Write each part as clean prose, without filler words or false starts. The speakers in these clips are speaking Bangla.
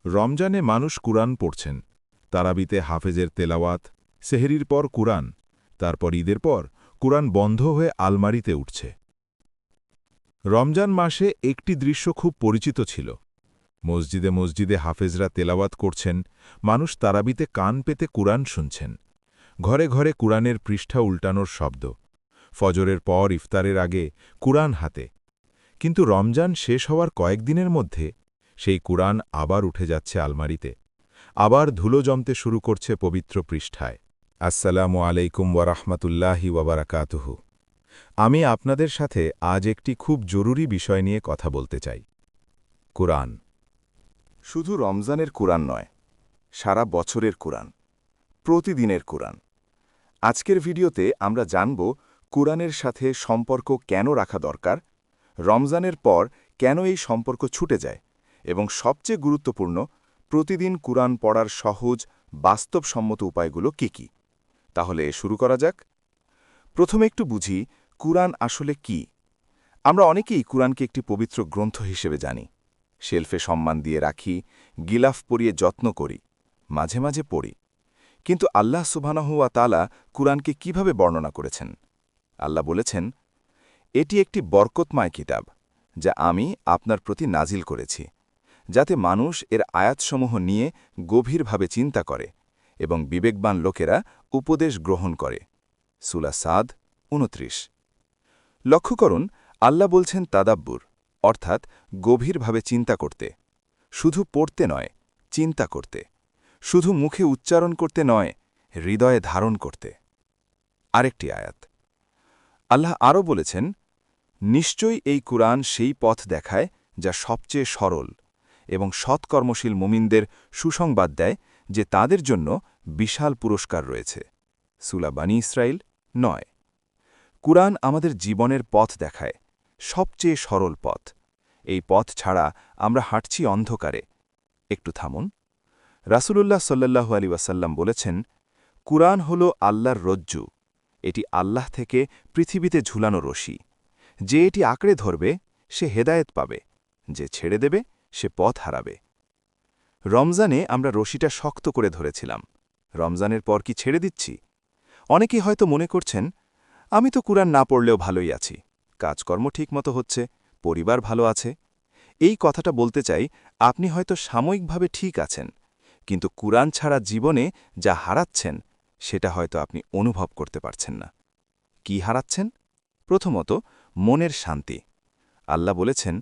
রমজানে মানুষ কুরআন পড়ছেন, তারাবিতে হাফেজের তেলাওয়াত, সেহরির পর কুরআন, তারপর ঈদের পর কুরআন বন্ধ হয়ে আলমারিতে উঠছে। রমজান মাসে একটি দৃশ্য খুব পরিচিত ছিল। মসজিদে মসজিদে হাফেজরা তেলাওয়াত করছেন, মানুষ তারাবিতে কান পেতে কুরআন শুনছেন। ঘরে ঘরে কুরআনের পৃষ্ঠা উল্টানোর শব্দ। ফজরের পর ইফতারের আগে কুরআন হাতে। কিন্তু রমজান শেষ হওয়ার কয়েকদিনের মধ্যে সেই কুরআন আবার উঠে যাচ্ছে আলমারিতে, আবার ধুলো জমতে শুরু করছে পবিত্র পৃষ্ঠায়। আসসালামু আলাইকুম ওয়ারাহমাতুল্লাহি ওয়াবারাকাতুহু। আমি আপনাদের সাথে আজ একটি খুব জরুরি বিষয় নিয়ে কথা বলতে চাই। কুরআন। শুধু রমজানের কুরআন নয়, সারা বছরের কুরআন, প্রতিদিনের কুরআন। আজকের ভিডিওতে আমরা জানব কুরআনের সাথে সম্পর্ক কেন রাখা দরকার, রমজানের পর কেন এই সম্পর্ক ছুটে যায়, এবং সবচেয়ে গুরুত্বপূর্ণ, প্রতিদিন কুরআন পড়ার সহজ, বাস্তবসম্মত উপায়গুলো কী কী। তাহলে শুরু করা যাক। প্রথমে একটু বুঝি কুরআন আসলে কি। আমরা অনেকেই কুরআনকে একটি পবিত্র গ্রন্থ হিসেবে জানি। শেলফে সম্মান দিয়ে রাখি, গিলাফ পরিয়ে যত্ন করি, মাঝে মাঝে পড়ি। কিন্তু আল্লাহ সুবহানাহু ওয়া তাআলা কুরআনকে কিভাবে বর্ণনা করেছেন? আল্লাহ বলেছেন, এটি একটি বরকতময় কিতাব, যা আমি আপনার প্রতি নাজিল করেছি, যাতে মানুষ এর আয়াতসমূহ নিয়ে গভীরভাবে চিন্তা করে এবং বিবেকবান লোকেরা উপদেশ গ্রহণ করে। সূরা সাদ ২৯। লক্ষ্য করুন, আল্লাহ বলছেন তাদাব্বুর, অর্থাৎ গভীরভাবে চিন্তা করতে। শুধু পড়তে নয়, চিন্তা করতে। শুধু মুখে উচ্চারণ করতে নয়, হৃদয়ে ধারণ করতে। আরেকটি আয়াত আল্লাহ আরও বলেছেন, নিশ্চয়ই এই কুরআন সেই পথ দেখায় যা সবচেয়ে সরল, এবং সৎকর্মশীল মুমিনদের সুসংবাদ দেয় যে তাদের জন্য বিশাল পুরস্কার রয়েছে। সূরা বানী ইসরাইল ৯। কুরআন আমাদের জীবনের পথ দেখায়, সবচেয়ে সরল পথ। এই পথ ছাড়া আমরা হাঁটছি অন্ধকারে। একটু থামুন। রাসূলুল্লাহ সাল্লাল্লাহু আলাইহি ওয়াসাল্লাম বলেছেন, কুরআন হল আল্লাহর রজ্জু। এটি আল্লাহ থেকে পৃথিবীতে ঝুলানো রশি। যে এটি আঁকড়ে ধরবে, সে হেদায়েত পাবে। যে ছেড়ে দেবে, সে পথ হারাবে। রমজানে আমরা রশিটা শক্ত করে ধরেছিলাম। রমজানের পর কি ছেড়ে দিচ্ছি? অনেকেই হয়তো মনে করছেন, আমি তো কুরআন না পড়লেও ভালোই আছি, কাজকর্ম ঠিকমতো হচ্ছে, পরিবার ভালো আছে। এই কথাটা বলতে চাই, আপনি হয়তো সাময়িকভাবে ঠিক আছেন, কিন্তু কুরআন ছাড়া জীবনে যা হারাচ্ছেন, সেটা হয়তো আপনি অনুভব করতে পারছেন না। কি হারাচ্ছেন? প্রথমত, মনের শান্তি। আল্লাহ বলেছেন,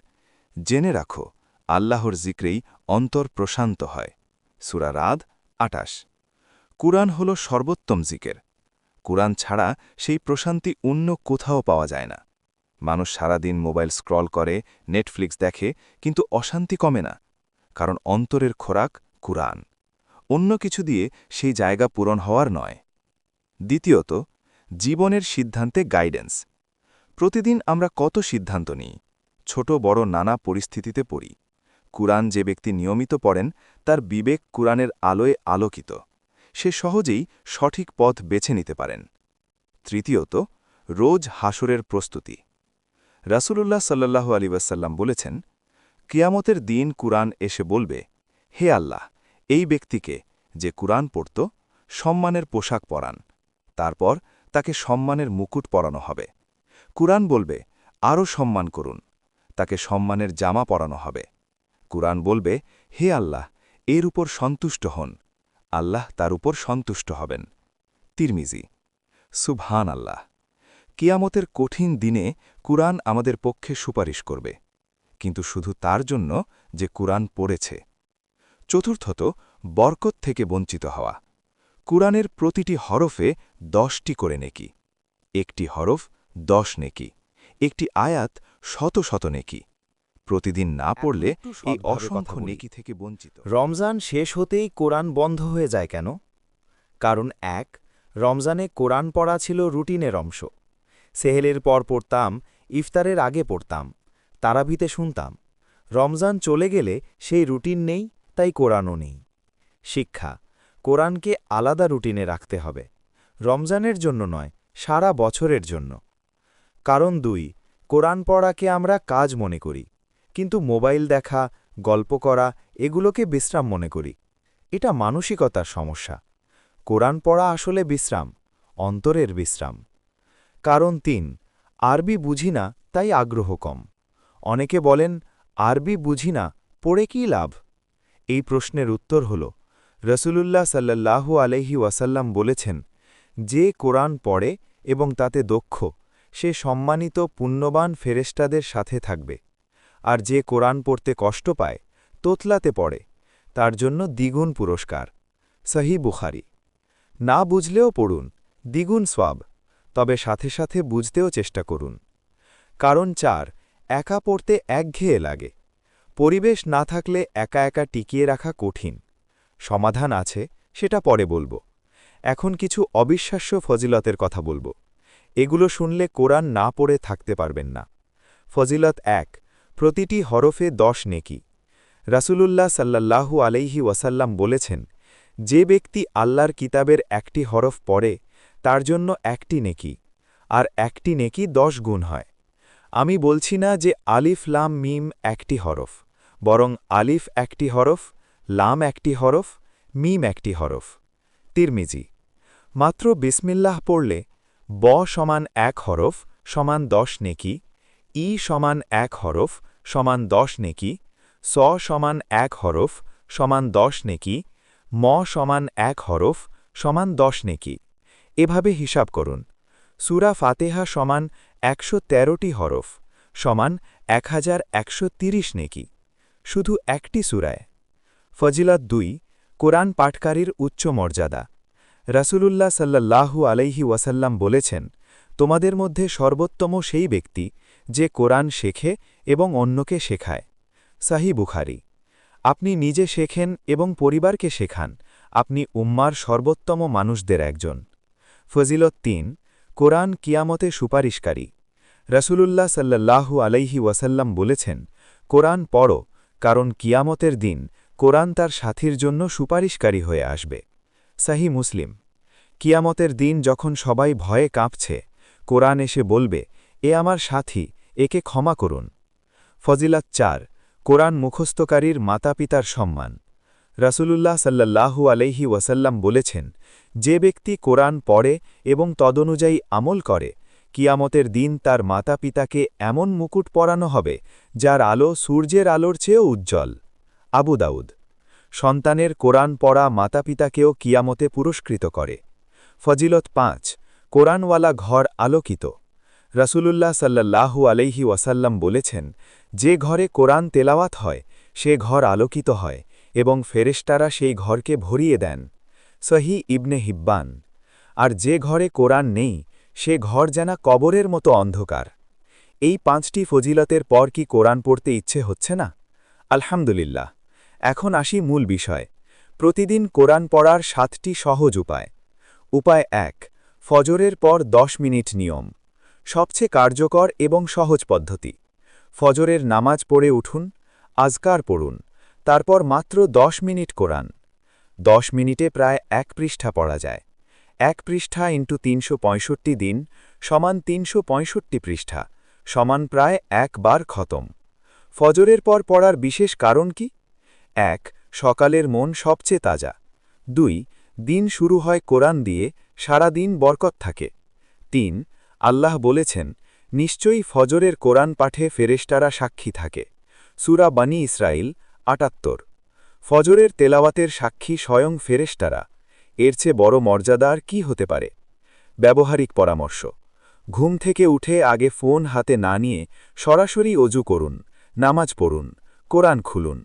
জেনে রাখো, আল্লাহর জিক্রেই অন্তর প্রশান্ত হয়। সূরা রাদ ২৮। কুরআন হল সর্বোত্তম জিকের। কুরআন ছাড়া সেই প্রশান্তি অন্য কোথাও পাওয়া যায় না। মানুষ সারাদিন মোবাইল স্ক্রল করে, নেটফ্লিক্স দেখে, কিন্তু অশান্তি কমে না, কারণ অন্তরের খোরাক কুরআন। অন্য কিছু দিয়ে সেই জায়গা পূরণ হওয়ার নয়। দ্বিতীয়ত, জীবনের সিদ্ধান্তে গাইডেন্স। প্রতিদিন আমরা কত সিদ্ধান্ত নিই, ছোট বড় নানা পরিস্থিতিতে পড়ি। কুরআন যে ব্যক্তি নিয়মিত পড়েন, তার বিবেক কুরআনের আলোয় আলোকিত। সে সহজেই সঠিক পথ বেছে নিতে পারেন। তৃতীয়ত, রোজ হাসরের প্রস্তুতি। রাসূলুল্লাহ সাল্লাল্লাহু আলাইহি ওয়াসাল্লাম বলেছেন, কিয়ামতের দিন কুরআন এসে বলবে, হে আল্লাহ, এই ব্যক্তিকে, যে কুরআন পড়ত, সম্মানের পোশাক পরান। তারপর তাকে সম্মানের মুকুট পরানো হবে। কুরআন বলবে, আরও সম্মান করুন। তাকে সম্মানের জামা পরানো হবে। কুরআন বলবে, হে আল্লাহ, এর উপর সন্তুষ্ট হন। আল্লাহ তার উপর সন্তুষ্ট হবেন। তিরমিজি। সুবহান আল্লাহ। কিয়ামতের কঠিন দিনে কুরআন আমাদের পক্ষে সুপারিশ করবে, কিন্তু শুধু তার জন্য যে কুরআন পড়েছে। চতুর্থত, বরকত থেকে বঞ্চিত হওয়া। কুরআনের প্রতিটি হরফে ১০টি করে নেকি। একটি হরফ ১০ নেকি, একটি আয়াত শত শত নেকি। প্রতিদিন না পড়লে এই অসংখ্য নেকি থেকে বঞ্চিত। রমজান শেষ হতেই কোরআন বন্ধ হয়ে যায় কেন? কারণ ১. রমজানে কোরআন পড়া ছিল রুটিনের অংশ। সেহেলের পর পড়তাম, ইফতারের আগে পড়তাম, তারাবিতে শুনতাম। রমজান চলে গেলে সেই রুটিন নেই, তাই কোরআনও নেই। শিক্ষা: কোরআনকে আলাদা রুটিনে রাখতে হবে। রমজানের জন্য নয়, সারা বছরের জন্য। কারণ ২. কোরআন পড়াকে আমরা কাজ মনে করি, কিন্তু মোবাইল দেখা, গল্প করা এগুলোকে বিশ্রাম মনে করি। এটা মানসিকতার সমস্যা। কোরআন পড়া আসলে বিশ্রাম, অন্তরের বিশ্রাম। কারণ ৩, আরবি বুঝি না তাই আগ্রহ কম। অনেকে বলেন, আরবি বুঝি না, পড়ে কী লাভ? এই প্রশ্নের উত্তর হল, রসুলুল্লাহ সাল্লাল্লাহু আলাইহি ওয়াসাল্লাম বলেছেন, যে কোরআন পড়ে এবং তাতে দক্ষ, সে সম্মানিত পুণ্যবান ফেরেশতাদের সাথে থাকবে। আর যে কোরআন পড়তে কষ্ট পায়, তোতলাতে পড়ে, তার জন্য দ্বিগুণ পুরস্কার। সহিহ বুখারী। না বুঝলেও পড়ুন, দ্বিগুণ সওয়াব, তবে সাথে সাথে বুঝতেও চেষ্টা করুন। কারণ ৪, একা পড়তে একঘেয়ে লাগে। পরিবেশ না থাকলে একা একা টিকিয়ে রাখা কঠিন। সমাধান আছে, সেটা পরে বলবো। এখন কিছু অবিশ্বাস্য ফজিলতের কথা বলবো। এগুলো শুনলে কোরআন না পড়ে থাকতে পারবেন না। ফজিলত ১, প্রতিটি হরফে ১০ নেকি। রাসূলুল্লাহ সাল্লাল্লাহু আলাইহি ওয়াসাল্লাম বলেছেন, যে ব্যক্তি আল্লাহর কিতাবের একটি হরফ পড়ে, তার জন্য একটি নেকি, আর একটি নেকি ১০ গুণ হয়। আমি বলছি না যে আলিফ লাম মিম একটি হরফ, বরং আলিফ একটি হরফ, লাম একটি হরফ, মিম একটি হরফ। তিরমিজি। মাত্র বিসমিল্লাহ পড়লে ব সমান ১ হরফ সমান ১০ নেকি, ই সমান ১ হরফ সমান ১০ নেকি, স সমান ১ হরফ সমান ১০ নেকি, ম সমান ১ হরফ সমান ১০ নেকি। এভাবে হিসাব করুন। সূরা ফাতেহা সমান ১১৩টি হরফ সমান ১১৩০ নেকি, শুধু একটি সূরায়। ফজিলত ২, কোরআন পাঠকারীর উচ্চ মর্যাদা। রাসূলুল্লাহ সাল্লাল্লাহু আলাইহি ওয়াসাল্লাম বলেছেন, তোমাদের মধ্যে সর্বোত্তম সেই ব্যক্তি যে কোরআন শেখে এবং অন্যকে শেখায়। সহিহ বুখারী। আপনি নিজে শেখেন এবং পরিবারকে শেখান, আপনি উম্মার সর্বোত্তম মানুষদের একজন। ফজিলত ৩, কোরআন কিয়ামতে সুপারিশকারী। রাসূলুল্লাহ সাল্লাল্লাহু আলাইহি ওয়াসাল্লাম বলেছেন, কোরআন পড়ো, কারণ কিয়ামতের দিন কোরআন তার সাথীর জন্য সুপারিশকারী হয়ে আসবে। সহিহ মুসলিম। কিয়ামতের দিন যখন সবাই ভয়ে কাঁপছে, কোরআন এসে বলবে, এ আমার সাথী, একে ক্ষমা করুন। ফজিলত ৪, কোরআন মুখস্থকারীর মাতাপিতার সম্মান। রাসূলুল্লাহ সাল্লাল্লাহু আলাইহি ওয়াসাল্লাম বলেছেন, যে ব্যক্তি কোরআন পড়ে এবং তদনুযায়ী আমল করে, কিয়ামতের দিন তার মাতাপিতাকে এমন মুকুট পরানো হবে, যার আলো সূর্যের আলোর চেয়েও উজ্জ্বল। আবু দাউদ। সন্তানের কোরআন পড়া মাতাপিতাকেও কিয়ামতে পুরস্কৃত করে। ফজিলত ৫, কোরআনওয়ালা ঘর আলোকিত। রাসূলুল্লাহ সাল্লাল্লাহু আলাইহি ওয়াসাল্লাম বলেছেন, যে ঘরে কোরআন তেলাওয়াত হয়, সে ঘর আলোকিত হয় এবং ফেরেশতারা সেই ঘরকে ভরিয়ে দেন। সহিহ ইবনে হিব্বান। আর যে ঘরে কোরআন নেই, সে ঘর যেন কবরের মতো অন্ধকার। এই ৫টি ফজিলতের পর কি কোরআন পড়তে ইচ্ছে হচ্ছে না? আলহামদুলিল্লাহ। এখন আসি মূল বিষয়। প্রতিদিন কোরআন পড়ার ৭টি সহজ উপায়। উপায় ১, ফজরের পর ১০ মিনিট নিয়ম। সবচেয়ে কার্যকর এবং সহজ পদ্ধতি। ফজরের নামাজ পড়ে উঠুন, আজকার পড়ুন, তারপর মাত্র ১০ মিনিট কোরআন। ১০ মিনিটে প্রায় ১ পৃষ্ঠা পড়া যায়। ১ পৃষ্ঠা ইন্টু ৩৬৫ দিন সমান ৩৬৫ পৃষ্ঠা, সমান প্রায় ১ বার খতম। ফজরের পর পড়ার বিশেষ কারণ কি? ১, সকালের মন সবচেয়ে তাজা। ২, দিন শুরু হয় কোরআন দিয়ে, সারা দিন বরকত থাকে। ৩, আল্লাহ বলেছেন, নিশ্চয়ই ফজরের কোরআন পাঠে ফেরেশতারা সাক্ষী থাকে। সূরা বনী ইসরাইল ৭৮। ফজরের তেলাওয়াতের সাক্ষী স্বয়ং ফেরেশতারা। এর চেয়ে বড় মর্যাদা আর কি হতে পারে? ব্যবহারিক পরামর্শ। ঘুম থেকে উঠে আগে ফোন হাতে না নিয়ে সরাসরি অজু করুন, নামাজ পড়ুন, কোরআন খুলুন।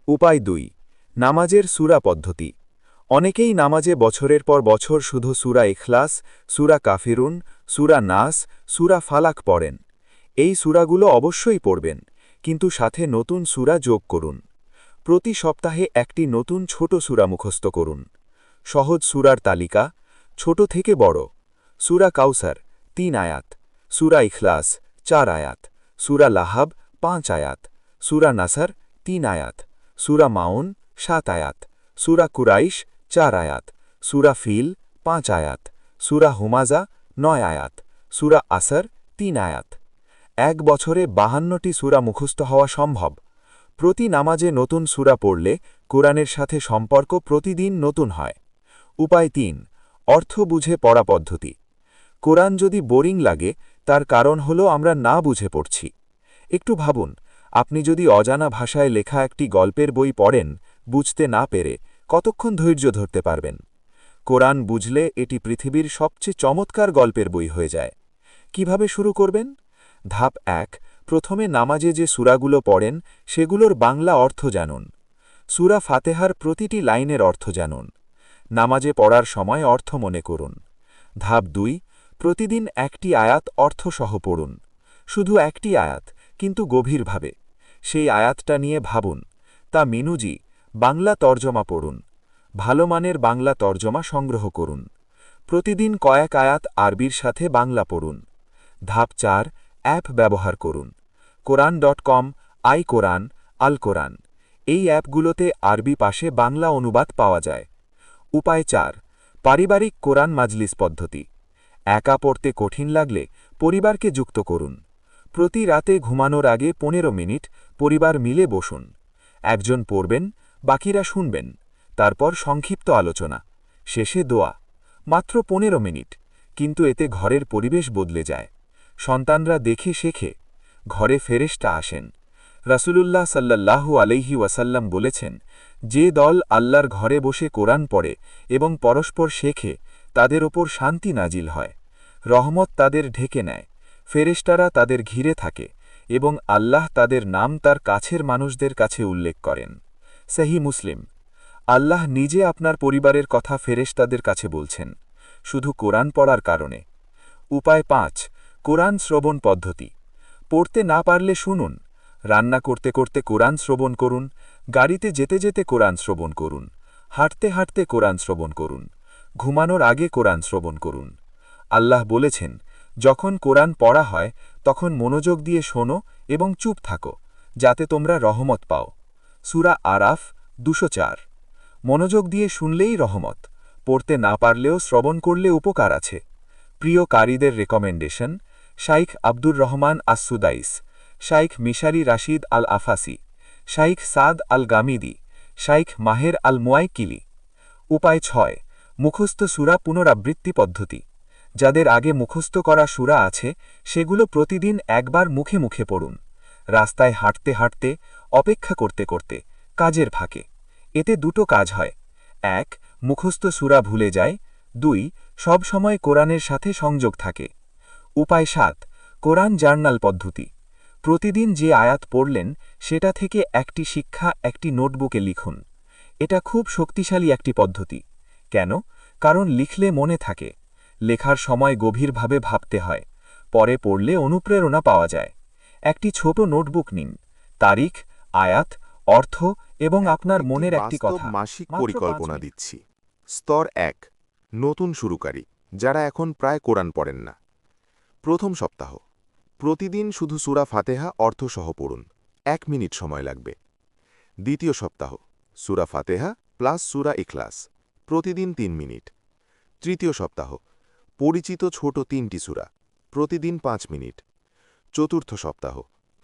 উপায় ২, নামাজের সূরা পদ্ধতি। অনেকেই নামাজে বছরের পর বছর শুধু সূরা ইখলাস, সূরা কাফিরুন, সূরা নাস, সূরা ফালাক পড়েন। এই সূরাগুলো অবশ্যই পড়বেন, কিন্তু সাথে নতুন সূরা যোগ করুন। প্রতি সপ্তাহে একটি নতুন ছোট সূরা মুখস্থ করুন। সহজ সূরার তালিকা, ছোট থেকে বড়। সূরা কাউসার ৩ আয়াত, সূরা ইখলাস ৪ আয়াত, সূরা লাহাব ৫ আয়াত, সূরা নাসার ৩ আয়াত, সূরা মাউন ৭ আয়াত, সূরা কুরাইশ ৪ আয়াত, সূরা ফিল ৫ আয়াত, সূরা হুমাজা ৯ আয়াত, সূরা আসর ৩ আয়াত। ১ বছরে ৫২টি সূরা মুখস্থ হওয়া সম্ভব। প্রতি নামাজে নতুন সূরা পড়লে কোরআনের সাথে সম্পর্ক প্রতিদিন নতুন হয়। উপায় ৩ অর্থ বুঝে পড়া পদ্ধতি। কোরআন যদি বোরিং লাগে তার কারণ হল আমরা না বুঝে পড়ছি। একটু ভাবুন, আপনি যদি অজানা ভাষায় লেখা একটি গল্পের বই পড়েন, বুঝতে না পেরে কতক্ষণ ধৈর্য ধরতে পারবেন? কোরআন বুঝলে এটি পৃথিবীর সবচেয়ে চমৎকার গল্পের বই হয়ে যায়। কিভাবে শুরু করবেন? ধাপ ১ প্রথমে নামাজে যে সূরাগুলো পড়েন সেগুলোর বাংলা অর্থ জানুন। সূরা ফাতেহার প্রতিটি লাইনের অর্থ জানুন। নামাজে পড়ার সময় অর্থ মনে করুন। ধাপ ২ প্রতিদিন একটি আয়াত অর্থসহ পড়ুন। শুধু একটি আয়াত, কিন্তু গভীরভাবে। সেই আয়াতটা নিয়ে ভাবুন। তা মিনুজি বাংলা তর্জমা পড়ুন। ভালো মানের বাংলা তর্জমা সংগ্রহ করুন। প্রতিদিন কয়েক আয়াত আরবির সাথে বাংলা পড়ুন। ধাপ ৪ অ্যাপ ব্যবহার করুন। কোরআন.com, আই কোরআন, আল কোরআন এই অ্যাপগুলোতে আরবি পাশে বাংলা অনুবাদ পাওয়া যায়। উপায় ৪ পারিবারিক কোরআন মাজলিস পদ্ধতি। একা পড়তে কঠিন লাগলে পরিবারকে যুক্ত করুন। প্রতি রাতে ঘুমানোর আগে ১৫ মিনিট পরিবার মিলে বসুন। একজন পড়বেন, বাকিরা শুনবেন। তারপর সংক্ষিপ্ত আলোচনা, শেষে দোয়া। মাত্র ১৫ মিনিট, কিন্তু এতে ঘরের পরিবেশ বদলে যায়। সন্তানরা দেখে শেখে। ঘরে ফেরেশতা আসেন। রাসূলুল্লাহ সাল্লাল্লাহু আলাইহি ওয়াসাল্লাম বলেছেন, যে দল আল্লাহর ঘরে বসে কোরআন পড়ে এবং পরস্পর শেখে, তাদের ওপর শান্তি নাজিল হয়। রহমত তাদের ঢেকে নেয়। ফেরেশতারা তাদের ঘিরে থাকে এবং আল্লাহ তাদের নাম তার কাছের মানুষদের কাছে উল্লেখ করেন। সহিহ মুসলিম। আল্লাহ নিজে আপনার পরিবারের কথা ফেরেশতাদের কাছে বলছেন, শুধু কোরআন পড়ার কারণে। উপায় ৫ কোরআন শ্রবণ পদ্ধতি। পড়তে না পারলে শুনুন। রান্না করতে করতে কোরআন শ্রবণ করুন। গাড়িতে যেতে যেতে কোরআন শ্রবণ করুন। হাঁটতে হাঁটতে কোরআন শ্রবণ করুন। ঘুমানোর আগে কোরআন শ্রবণ করুন। আল্লাহ বলেছেন, যখন কোরআন পড়া হয় তখন মনোযোগ দিয়ে শোনো এবং চুপ থাকো, যাতে তোমরা রহমত পাও। সূরা আরাফ ২০৪। মনোযোগ দিয়ে শুনলেই রহমত, পড়তে না পারলেও শ্রবণ করলে উপকার আছে। প্রিয় কারীদের রেকমেন্ডেশন: শাইখ আব্দুর রহমান আসসুদাইস, শাইখ মিশারি রাশিদ আল আফাসি, শাইখ সাদ আল গামিদি, শাইখ মাহের আল মুয়াইকিলি। উপায় ৬ মুখস্থ সূরা পুনরাবৃত্তি পদ্ধতি। যাদের আগে মুখস্থ করা সূরা আছে সেগুলো প্রতিদিন একবার মুখে মুখে পড়ুন। রাস্তায় হাঁটতে হাঁটতে, অপেক্ষা করতে করতে, কাজের ফাঁকে। এতে দুটো কাজ হয়: ১ মুখস্থ সূরা ভুলে যায়, ২ সব সময় কোরআনের সাথে সংযোগ থাকে। উপায় ৭ কোরআন জার্নাল পদ্ধতি। প্রতিদিন যে আয়াত পড়লেন সেটা থেকে একটি শিক্ষা একটি নোটবুকে লিখুন। এটা খুব শক্তিশালী একটি পদ্ধতি। কেন? কারণ লিখলে মনে থাকে। লেখার সময় গভীরভাবে ভাবতে হয়। পরে পড়লে অনুপ্রেরণা পাওয়া যায়। একটি ছোট নোটবুক নিন। তারিখ, আয়াত, অর্থ এবং আপনার মনের একটি কথা। মাসিক মাত্র ৫ পরিকল্পনা মিনিট। দিচ্ছি। স্তর ১ নতুন শুরুকারী, যারা এখন প্রায় কোরআন পড়েন না। প্রথম সপ্তাহ প্রতিদিন শুধু সূরা ফাতেহা অর্থসহ পড়ুন। ১ মিনিট সময় লাগবে। দ্বিতীয় সপ্তাহ সূরা ফাতেহা প্লাস সূরা ইখলাস, প্রতিদিন ৩ মিনিট। তৃতীয় সপ্তাহ পরিচিত ছোট ৩টি সূরা, প্রতিদিন ৫ মিনিট। চতুর্থ সপ্তাহ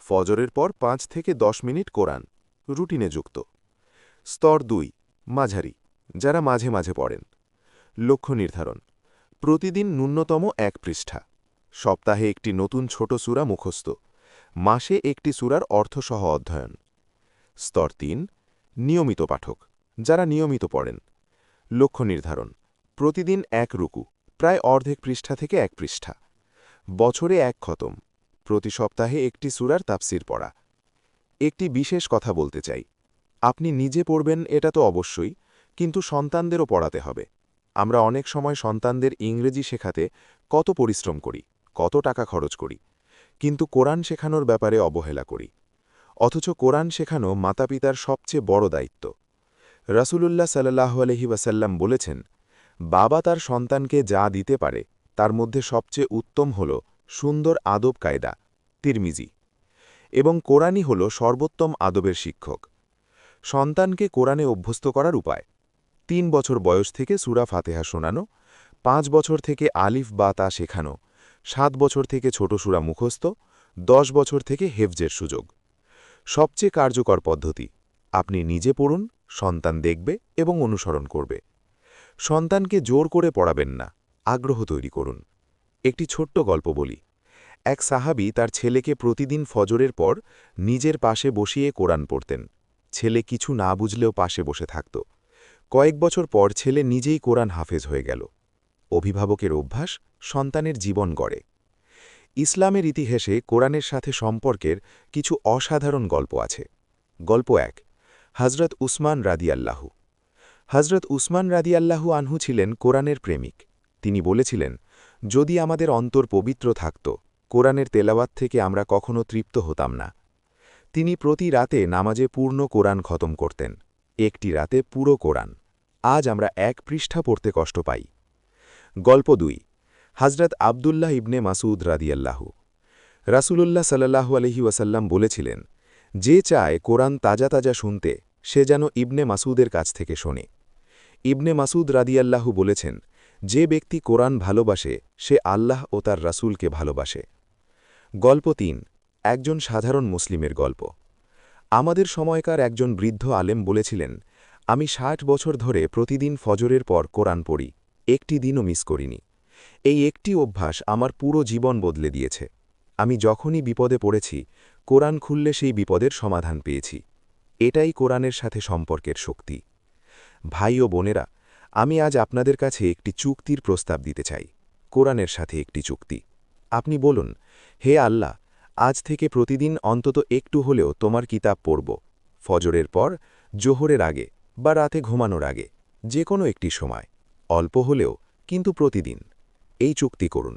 ফজরের পর ৫ থেকে ১০ মিনিট কোরআন, রুটিনে যুক্ত। স্তর ২ মাঝারি, যারা মাঝে মাঝে পড়েন। লক্ষ্য নির্ধারণ: প্রতিদিন ন্যূনতম ১ পৃষ্ঠা, সপ্তাহে একটি নতুন ছোট সূরা মুখস্থ, মাসে একটি সূরার অর্থসহ অধ্যয়ন। স্তর ৩ নিয়মিত পাঠক, যারা নিয়মিত পড়েন। লক্ষ্য নির্ধারণ: প্রতিদিন ১ রুকু, প্রায় অর্ধেক পৃষ্ঠা থেকে ১ পৃষ্ঠা। বছরে ১ খতম, প্রতি সপ্তাহে একটি সূরার তাফসির পড়া। একটি বিশেষ কথা বলতে চাই, আপনি নিজে পড়বেন এটা তো অবশ্যই, কিন্তু সন্তানদেরও পড়াতে হবে। আমরা অনেক সময় সন্তানদের ইংরেজি শেখাতে কত পরিশ্রম করি, কত টাকা খরচ করি, কিন্তু কোরআন শেখানোর ব্যাপারে অবহেলা করি। অথচ কোরআন শেখানো মাতাপিতার সবচেয়ে বড় দায়িত্ব। রাসূলুল্লাহ সাল্লাল্লাহু আলাইহি ওয়াসাল্লাম বলেছেন, বাবা তার সন্তানকে যা দিতে পারে তার মধ্যে সবচেয়ে উত্তম হল সুন্দর আদব কায়দা, তিরমিজি, এবং কোরআনই হল সর্বোত্তম আদবের শিক্ষক। সন্তানকে কোরআনে অভ্যস্ত করার উপায়: ৩ বছর বয়স থেকে সূরা ফাতেহা শোনানো, ৫ বছর থেকে আলিফ বা তা শেখানো, ৭ বছর থেকে ছোট সূরা মুখস্থ, ১০ বছর থেকে হেফজের সুযোগ। সবচেয়ে কার্যকর পদ্ধতি আপনি নিজে পড়ুন, সন্তান দেখবে এবং অনুসরণ করবে। সন্তানকে জোর করে পড়াবেন না, আগ্রহ তৈরি করুন। একটি ছোট্ট গল্প বলি। এক সাহাবী তার ছেলেকে প্রতিদিন ফজরের পর নিজের পাশে বসিয়ে কোরআন পড়তেন। ছেলে কিছু না বুঝলেও পাশে বসে থাকত। কয়েক বছর পর ছেলে নিজেই কোরআন হাফেজ হয়ে গেল। অভিভাবকের অভ্যাস সন্তানের জীবন গড়ে। ইসলামের ইতিহাসে কোরআনের সাথে সম্পর্কের কিছু অসাধারণ গল্প আছে। গল্প ১, হজরত উসমান রাদিয়াল্লাহু। হজরত উসমান রাদিয়াল্লাহু আনহু ছিলেন কোরআনের প্রেমিক। তিনি বলেছিলেন, যদি আমাদের অন্তর পবিত্র থাকত, কোরআনের তেলাওয়াত থেকে আমরা কখনো তৃপ্ত হতাম না। তিনি প্রতি রাতে নামাজে পূর্ণ কোরআন খতম করতেন। একটি রাতে পুরো কোরআন। আজ আমরা ১ পৃষ্ঠা পড়তে কষ্ট পাই। গল্প ২, হজরত আবদুল্লাহ ইবনে মাসুদ রাদিয়াল্লাহু। রাসূলুল্লাহ সাল্লাল্লাহু আলাইহি ওয়াসাল্লাম বলেছিলেন, যে চায় কোরআন তাজা তাজা শুনতে, সে যেন ইবনে মাসুদের কাছ থেকে শোনে। ইবনে মাসুদ রাদিয়াল্লাহু বলেছেন, যে ব্যক্তি কোরআন ভালোবাসে সে আল্লাহ ও তার রাসূলকে ভালোবাসে। গল্প ৩, একজন সাধারণ মুসলিমের গল্প। আমাদের সময়কার একজন বৃদ্ধ আলেম বলেছিলেন, আমি ৬০ বছর ধরে প্রতিদিন ফজরের পর কোরআন পড়ি, একটি দিনও মিস করিনি। এই একটি অভ্যাস আমার পুরো জীবন বদলে দিয়েছে। আমি যখনই বিপদে পড়েছি, কোরআন খুললে সেই বিপদের সমাধান পেয়েছি। এটাই কোরআনের সাথে সম্পর্কের শক্তি। ভাই ও বোনেরা, আমি আজ আপনাদের কাছে একটি চুক্তির প্রস্তাব দিতে চাই। কোরআনের সাথে একটি চুক্তি। আপনি বলুন, হে আল্লাহ, আজ থেকে প্রতিদিন অন্তত একটু হলেও তোমার কিতাব পড়ব। ফজরের পর, জোহরের আগে বা রাতে ঘুমানোর আগে, যে কোনো একটি সময়। অল্প হলেও, কিন্তু প্রতিদিন। এই চুক্তি করুন।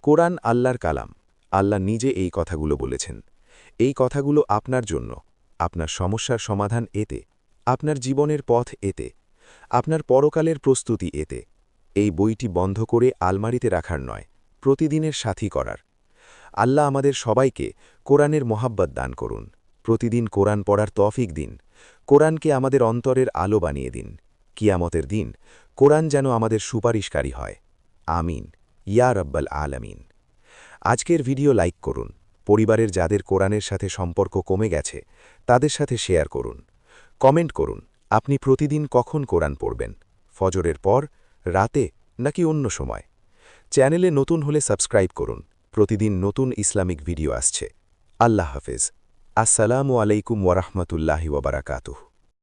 কোরআন আল্লাহর কালাম। আল্লাহ নিজে এই কথাগুলো বলেছেন। এই কথাগুলো আপনার জন্য। আপনার সমস্যার সমাধান এতে, আপনার জীবনের পথ এতে, আপনার পরকালের প্রস্তুতি এতে। এই বইটি বন্ধ করে আলমারিতে রাখার নয়, প্রতিদিনের সাথী করার। আল্লাহ আমাদের সবাইকে কোরআনের মহাব্বত দান করুন। প্রতিদিন কোরআন পড়ার তৌফিক দিন। কোরআনকে আমাদের অন্তরের আলো বানিয়ে দিন। কিয়ামতের দিন কোরআন যেন আমাদের সুপারিশকারী হয়। আমিন, ইয়া রাব্বাল আলামিন। আজকের ভিডিও লাইক করুন। পরিবারের যাদের কোরআনের সাথে সম্পর্ক কমে গেছে, তাদের সাথে শেয়ার করুন। কমেন্ট করুন, আপনি প্রতিদিন কখন কোরআন পড়বেন? ফজরের পর, রাতে, নাকি অন্য সময়? চ্যানেলে নতুন হলে সাবস্ক্রাইব করুন। প্রতিদিন নতুন ইসলামিক ভিডিও আসছে। আল্লাহ হাফেজ। আসসালামু আলাইকুম ওয়া রাহমাতুল্লাহি ওয়া বারাকাতুহু।